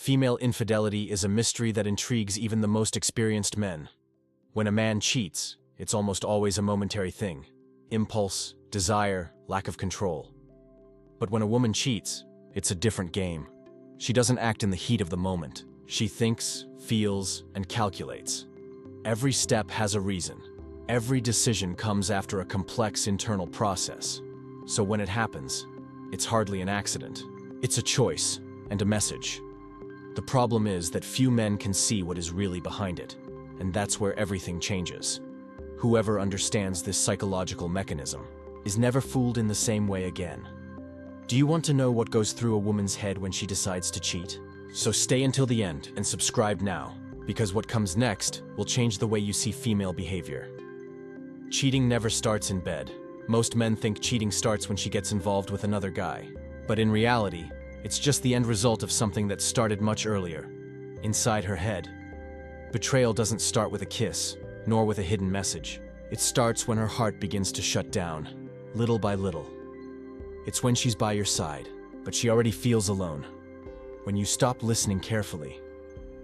Female infidelity is a mystery that intrigues even the most experienced men. When a man cheats, it's almost always a momentary thing. Impulse, desire, lack of control. But when a woman cheats, it's a different game. She doesn't act in the heat of the moment. She thinks, feels, and calculates. Every step has a reason. Every decision comes after a complex internal process. So when it happens, it's hardly an accident. It's a choice and a message. The problem is that few men can see what is really behind it, and that's where everything changes. Whoever understands this psychological mechanism is never fooled in the same way again. Do you want to know what goes through a woman's head when she decides to cheat? So stay until the end and subscribe now, because what comes next will change the way you see female behavior. Cheating never starts in bed. Most men think cheating starts when she gets involved with another guy. But in reality, it's just the end result of something that started much earlier, inside her head. Betrayal doesn't start with a kiss, nor with a hidden message. It starts when her heart begins to shut down, little by little. It's when she's by your side, but she already feels alone. When you stop listening carefully.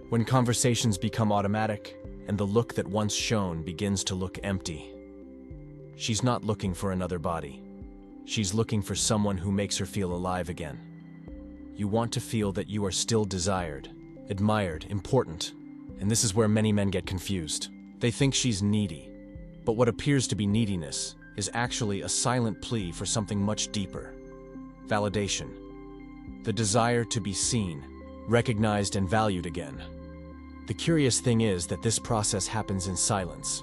When conversations become automatic, and the look that once shone begins to look empty. She's not looking for another body. She's looking for someone who makes her feel alive again. You want to feel that you are still desired, admired, important, and this is where many men get confused. They think she's needy, but what appears to be neediness is actually a silent plea for something much deeper. Validation. The desire to be seen, recognized, and valued again. The curious thing is that this process happens in silence,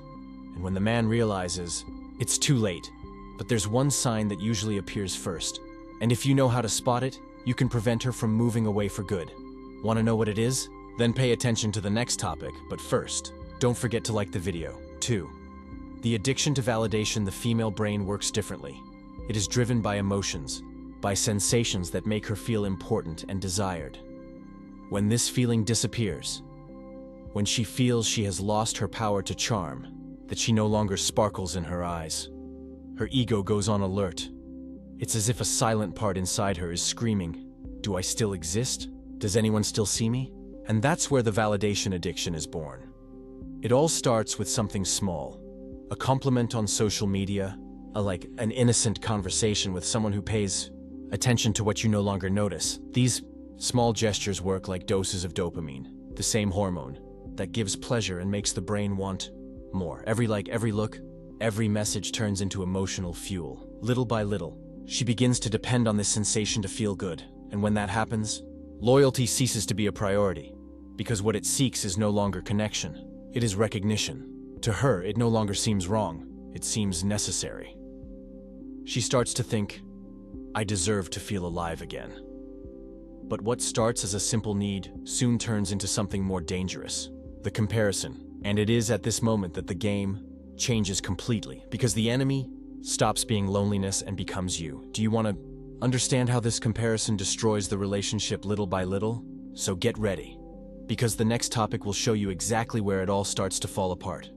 and when the man realizes, it's too late. But there's one sign that usually appears first, and if you know how to spot it, you can prevent her from moving away for good. Want to know what it is? Then pay attention to the next topic, but first, don't forget to like the video. 2. The addiction to validation. The female brain works differently. It is driven by emotions, by sensations that make her feel important and desired. When this feeling disappears, when she feels she has lost her power to charm, that she no longer sparkles in her eyes, her ego goes on alert. It's as if a silent part inside her is screaming, "Do I still exist? Does anyone still see me?" And that's where the validation addiction is born. It all starts with something small. A compliment on social media, like an innocent conversation with someone who pays attention to what you no longer notice. These small gestures work like doses of dopamine, the same hormone that gives pleasure and makes the brain want more. Every like, every look, every message turns into emotional fuel. Little by little, she begins to depend on this sensation to feel good. And when that happens, loyalty ceases to be a priority, because what it seeks is no longer connection. It is recognition. To her, it no longer seems wrong. It seems necessary. She starts to think, I deserve to feel alive again. But what starts as a simple need soon turns into something more dangerous. The comparison. And it is at this moment that the game changes completely, because the enemy stops being loneliness and becomes you. Do you want to understand how this comparison destroys the relationship little by little? So get ready, because the next topic will show you exactly where it all starts to fall apart.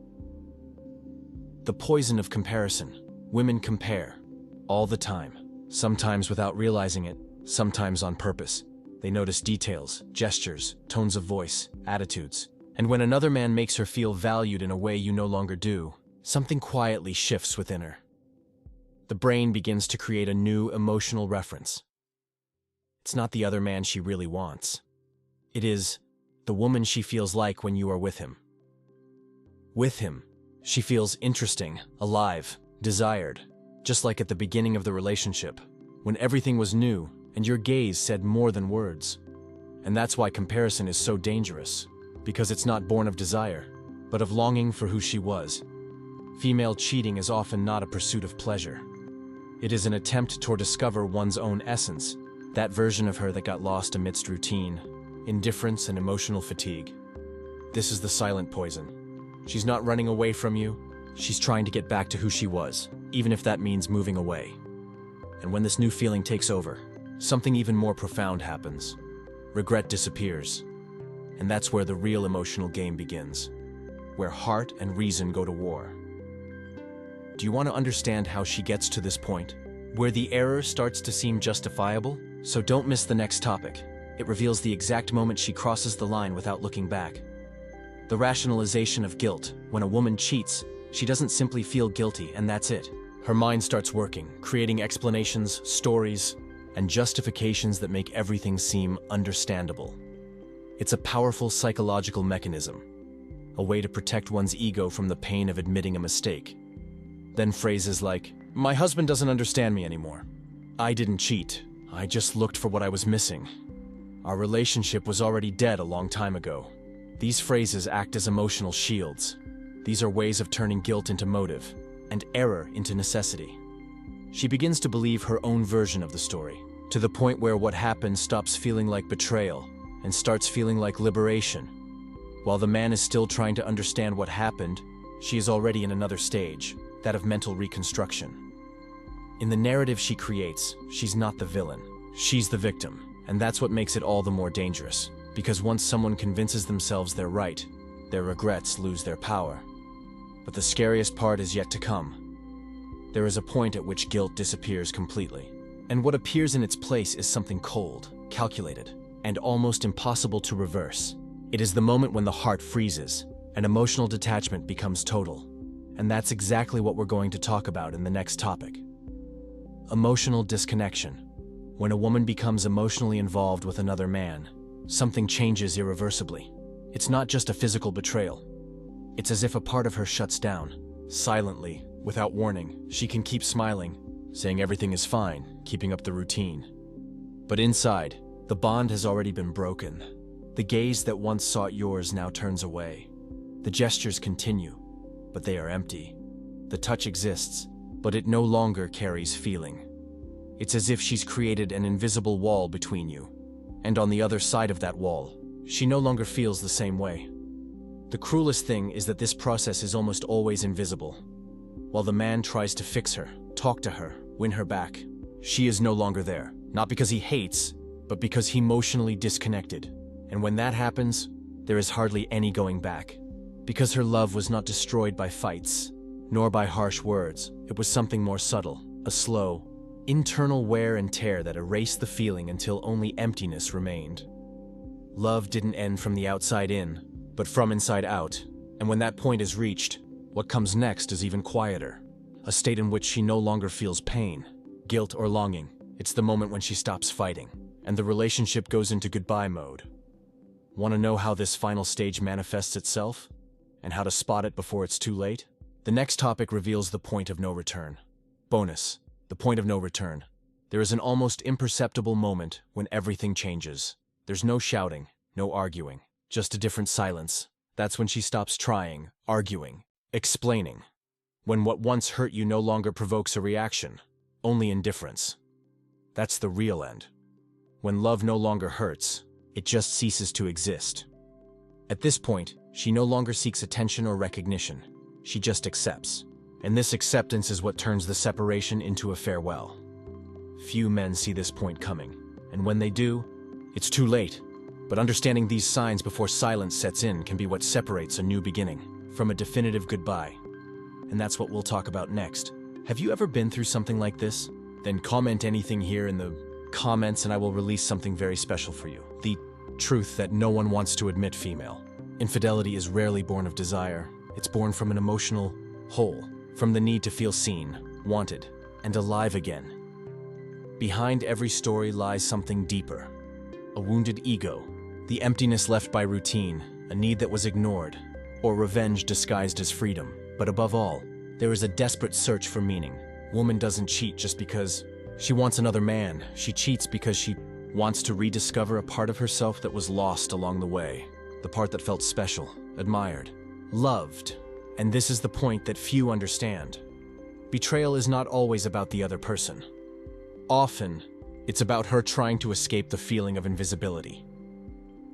The poison of comparison. Women compare all the time, sometimes without realizing it, sometimes on purpose. They notice details, gestures, tones of voice, attitudes. And when another man makes her feel valued in a way you no longer do, something quietly shifts within her. The brain begins to create a new emotional reference. It's not the other man she really wants. It is the woman she feels like when you are with him. With him, she feels interesting, alive, desired, just like at the beginning of the relationship, when everything was new and your gaze said more than words. And that's why comparison is so dangerous. Because it's not born of desire, but of longing for who she was. Female cheating is often not a pursuit of pleasure. It is an attempt to discover one's own essence, that version of her that got lost amidst routine, indifference, and emotional fatigue. This is the silent poison. She's not running away from you, she's trying to get back to who she was, even if that means moving away. And when this new feeling takes over, something even more profound happens. Regret disappears. And that's where the real emotional game begins, where heart and reason go to war. Do you want to understand how she gets to this point, where the error starts to seem justifiable? So don't miss the next topic, It reveals the exact moment she crosses the line without looking back. The rationalization of guilt. When a woman cheats, she doesn't simply feel guilty and that's it. Her mind starts working, creating explanations, stories, and justifications that make everything seem understandable. It's a powerful psychological mechanism, a way to protect one's ego from the pain of admitting a mistake. Then phrases like, "My husband doesn't understand me anymore. I didn't cheat. I just looked for what I was missing. Our relationship was already dead a long time ago." These phrases act as emotional shields. These are ways of turning guilt into motive, and error into necessity. She begins to believe her own version of the story, to the point where what happened stops feeling like betrayal and starts feeling like liberation. While the man is still trying to understand what happened, she is already in another stage, that of mental reconstruction. In the narrative she creates, she's not the villain, she's the victim, and that's what makes it all the more dangerous, because once someone convinces themselves they're right, their regrets lose their power. But the scariest part is yet to come. There is a point at which guilt disappears completely, and what appears in its place is something cold, calculated, and almost impossible to reverse. It is the moment when the heart freezes, and emotional detachment becomes total. And that's exactly what we're going to talk about in the next topic. Emotional disconnection. When a woman becomes emotionally involved with another man, something changes irreversibly. It's not just a physical betrayal. It's as if a part of her shuts down. Silently, without warning, she can keep smiling, saying everything is fine, keeping up the routine. But inside, the bond has already been broken. The gaze that once sought yours now turns away. The gestures continue, but they are empty. The touch exists, but it no longer carries feeling. It's as if she's created an invisible wall between you, and on the other side of that wall, she no longer feels the same way. The cruelest thing is that this process is almost always invisible. While the man tries to fix her, talk to her, win her back, she is no longer there, not because he hates, but because he emotionally disconnected. And when that happens, there is hardly any going back. Because her love was not destroyed by fights, nor by harsh words. It was something more subtle, a slow, internal wear and tear that erased the feeling until only emptiness remained. Love didn't end from the outside in, but from inside out. And when that point is reached, what comes next is even quieter. A state in which she no longer feels pain, guilt, or longing. It's the moment when she stops fighting, and the relationship goes into goodbye mode. Want to know how this final stage manifests itself? And how to spot it before it's too late? The next topic reveals the point of no return. Bonus: the point of no return. There is an almost imperceptible moment when everything changes. There's no shouting, no arguing, just a different silence. That's when she stops trying, arguing, explaining. When what once hurt you no longer provokes a reaction, only indifference. That's the real end. When love no longer hurts, it just ceases to exist. At this point, she no longer seeks attention or recognition. She just accepts. And this acceptance is what turns the separation into a farewell. Few men see this point coming, and when they do, it's too late. But understanding these signs before silence sets in can be what separates a new beginning from a definitive goodbye. And that's what we'll talk about next. Have you ever been through something like this? Then comment anything here in the comments and I will release something very special for you. The truth that no one wants to admit, female. Infidelity is rarely born of desire. It's born from an emotional hole, from the need to feel seen, wanted, and alive again. Behind every story lies something deeper. A wounded ego, the emptiness left by routine, a need that was ignored, or revenge disguised as freedom. But above all, there is a desperate search for meaning. Woman doesn't cheat just because she wants another man. She cheats because she wants to rediscover a part of herself that was lost along the way. The part that felt special, admired, loved. And this is the point that few understand. Betrayal is not always about the other person. Often, it's about her trying to escape the feeling of invisibility.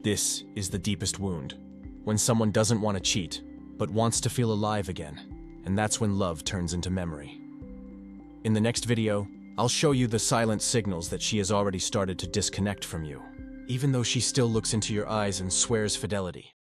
This is the deepest wound. When someone doesn't want to cheat, but wants to feel alive again. And that's when love turns into memory. In the next video, I'll show you the silent signals that she has already started to disconnect from you, even though she still looks into your eyes and swears fidelity.